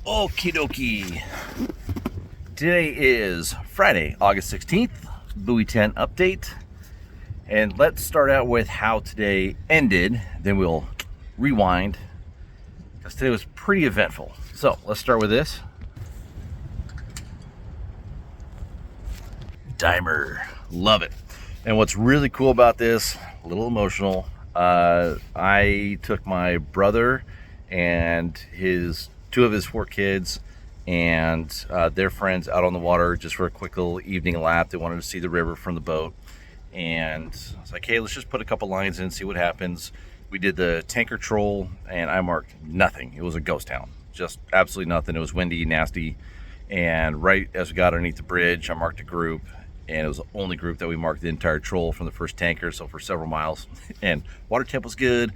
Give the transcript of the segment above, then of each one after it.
Okie dokie. Today is Friday, August 16th, Buoy 10 update. And let's start out with how today ended. Then we'll rewind, because today was pretty eventful. So let's start with this. Dimer. Love it. And what's really cool about this, a little emotional, I took my brother and two of his 4 kids and their friends out on the water just for a quick little evening lap. They wanted to see the river from the boat. And I was like, hey, let's just put a couple lines in and see what happens. We did the tanker troll and I marked nothing. It was a ghost town. Just absolutely nothing. It was windy, nasty. And right as we got underneath the bridge, I marked a group. And it was the only group that we marked the entire troll from the first tanker, so for several miles. And water temp was good,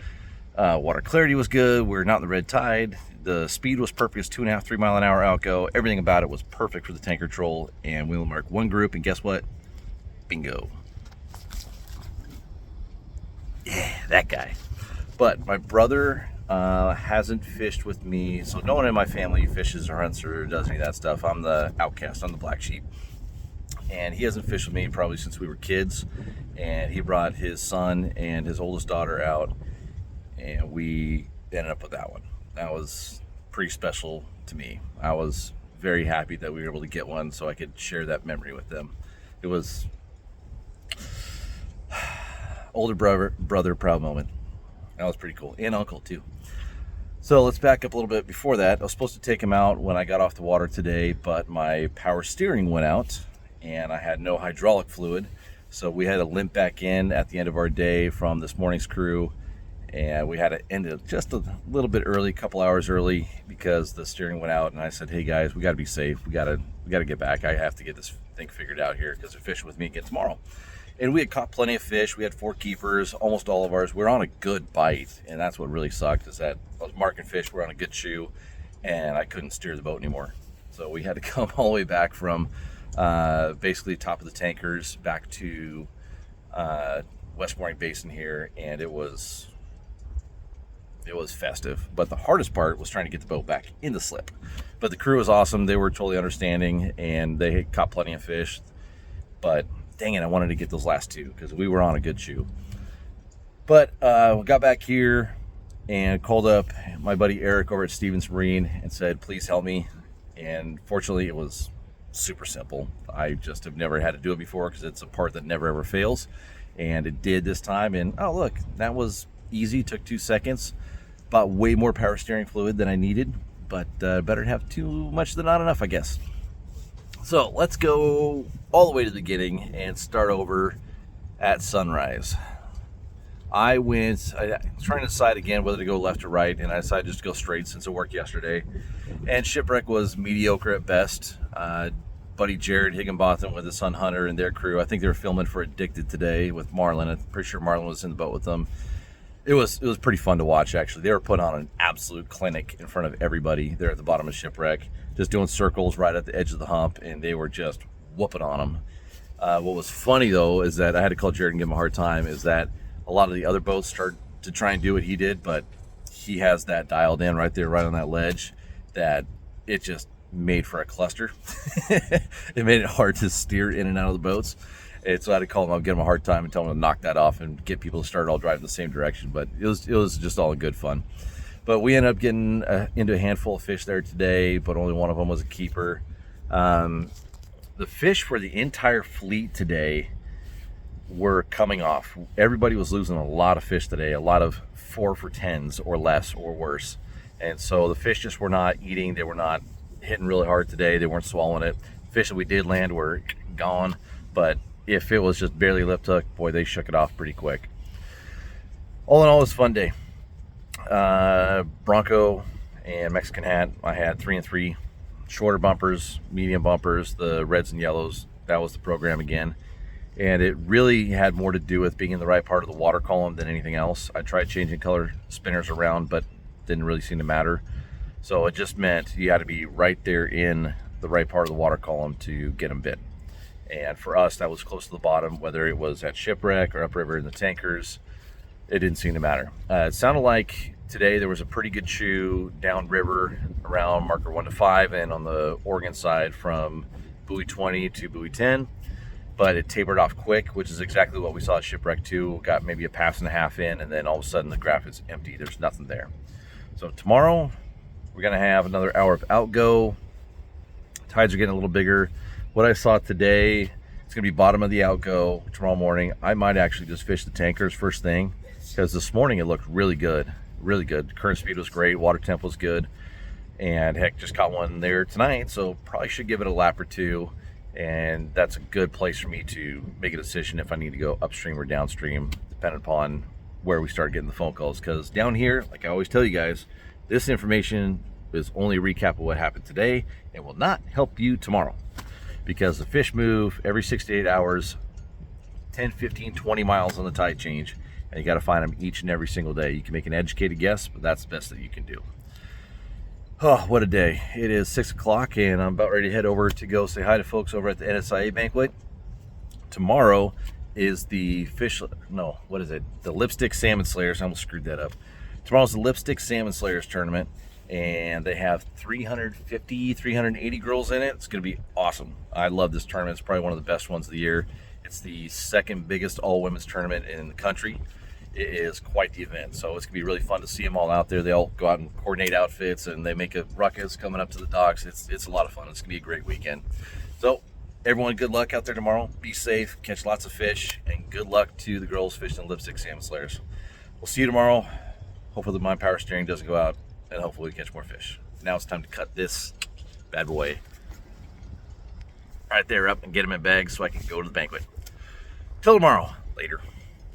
water clarity was good, we're not in the red tide, the speed was perfect, it's 2.5, 3 mile an hour outgo, everything about it was perfect for the tanker troll, and we will mark one group, and guess what? Bingo. Yeah, that guy. But my brother hasn't fished with me, so no one in my family fishes or hunts or does any of that stuff. I'm the outcast, I'm the black sheep. And he hasn't fished with me probably since we were kids. And he brought his son and his oldest daughter out, and we ended up with that one. That was pretty special to me. I was very happy that we were able to get one so I could share that memory with them. It was older brother proud moment. That was pretty cool. And uncle too. So let's back up a little bit before that. I was supposed to take him out when I got off the water today, but my power steering went out and I had no hydraulic fluid. So we had to limp back in at the end of our day from this morning's crew. And we had to end it just a little bit early, a couple hours early, because the steering went out. And I said, hey guys, we gotta be safe. We gotta get back. I have to get this thing figured out here because they're fishing with me again tomorrow. And we had caught plenty of fish. We had 4 keepers, almost all of ours. We were on a good bite. And that's what really sucked, is that I was marking fish, we're on a good shoe, and I couldn't steer the boat anymore. So we had to come all the way back from basically top of the tankers back to West Mooring Basin here, and it was festive. But the hardest part was trying to get the boat back in the slip. But the crew was awesome. They were totally understanding, and they had caught plenty of fish. But dang it, I wanted to get those last 2 because we were on a good shoe. But we got back here and called up my buddy Eric over at Stevens Marine and said, please help me. And fortunately, it was super simple. I just have never had to do it before because it's a part that never ever fails, and it did this time. And oh look, that was easy. Took 2 seconds. Bought way more power steering fluid than I needed, but better to have too much than not enough, I guess. So let's go all the way to the beginning and start over at sunrise. I was trying to decide again whether to go left or right, and I decided just to go straight since it worked yesterday. And Shipwreck was mediocre at best. Buddy Jared Higginbotham with his son Hunter and their crew, I think they were filming for Addicted today with Marlon. I'm pretty sure Marlon was in the boat with them. It was pretty fun to watch, actually. They were putting on an absolute clinic in front of everybody there at the bottom of Shipwreck, just doing circles right at the edge of the hump, and they were just whooping on them. What was funny, though, is that I had to call Jared and give him a hard time, is that a lot of the other boats started to try and do what he did, but he has that dialed in right there, right on that ledge, that it just made for a cluster. It made it hard to steer in and out of the boats. And so I had to call him up, give him a hard time, and tell him to knock that off and get people to start all driving the same direction. But it was just all good fun. But we ended up getting into a handful of fish there today, but only one of them was a keeper. The fish for the entire fleet today were coming off. Everybody was losing a lot of fish today, a lot of 4 for 10s or less or worse. And so the fish just were not eating. They were not hitting really hard today. They weren't swallowing it. Fish that we did land were gone, but if it was just barely lip hook, boy, they shook it off pretty quick. All in all, it was a fun day. Bronco and Mexican Hat, I had 3 and 3. Shorter bumpers, medium bumpers, the reds and yellows. That was the program again. And it really had more to do with being in the right part of the water column than anything else. I tried changing color spinners around, but didn't really seem to matter. So it just meant you had to be right there in the right part of the water column to get them bit. And for us, that was close to the bottom, whether it was at Shipwreck or upriver in the tankers. It didn't seem to matter. It sounded like Today there was a pretty good chew downriver around marker 1 to 5 and on the Oregon side from buoy 20 to buoy 10, but it tapered off quick, which is exactly what we saw at Shipwreck 2. Got maybe a pass and a half in, and then all of a sudden the graph is empty. There's nothing there. So tomorrow we're gonna have another hour of outgo. Tides are getting a little bigger. What I saw today, it's gonna be bottom of the outgo tomorrow morning. I might actually just fish the tankers first thing, because this morning it looked really good. Really good. Current speed was great, water temp was good, and heck, just caught one there tonight, so probably should give it a lap or two, and that's a good place for me to make a decision if I need to go upstream or downstream, depending upon where we start getting the phone calls. Because down here, like I always tell you guys, this information is only a recap of what happened today and will not help you tomorrow, because the fish move every 6 to 8 hours, 10, 15, 20 miles on the tide change, and you got to find them each and every single day. You can make an educated guess, but that's the best that you can do. Oh, what a day. It is 6 o'clock, and I'm about ready to head over to go say hi to folks over at the NSIA Banquet. Tomorrow is the the Lipstick Salmon Slayers. I almost screwed that up. Tomorrow's the Lipstick Salmon Slayers tournament, and they have 350, 380 girls in it. It's going to be awesome. I love this tournament. It's probably one of the best ones of the year. It's the second biggest all-women's tournament in the country. It is quite the event, so it's gonna be really fun to see them all out there. They all go out and coordinate outfits, and they make a ruckus coming up to the docks. It's a lot of fun. It's gonna be a great weekend. So everyone, good luck out there tomorrow. Be safe, catch lots of fish, and good luck to the girls fishing the Lipstick Salmon Slayers. We'll see you tomorrow. Hopefully my power steering doesn't go out, and hopefully we catch more fish. Now it's time to cut this bad boy right there up and get him in bags so I can go to the banquet. Till tomorrow. Later.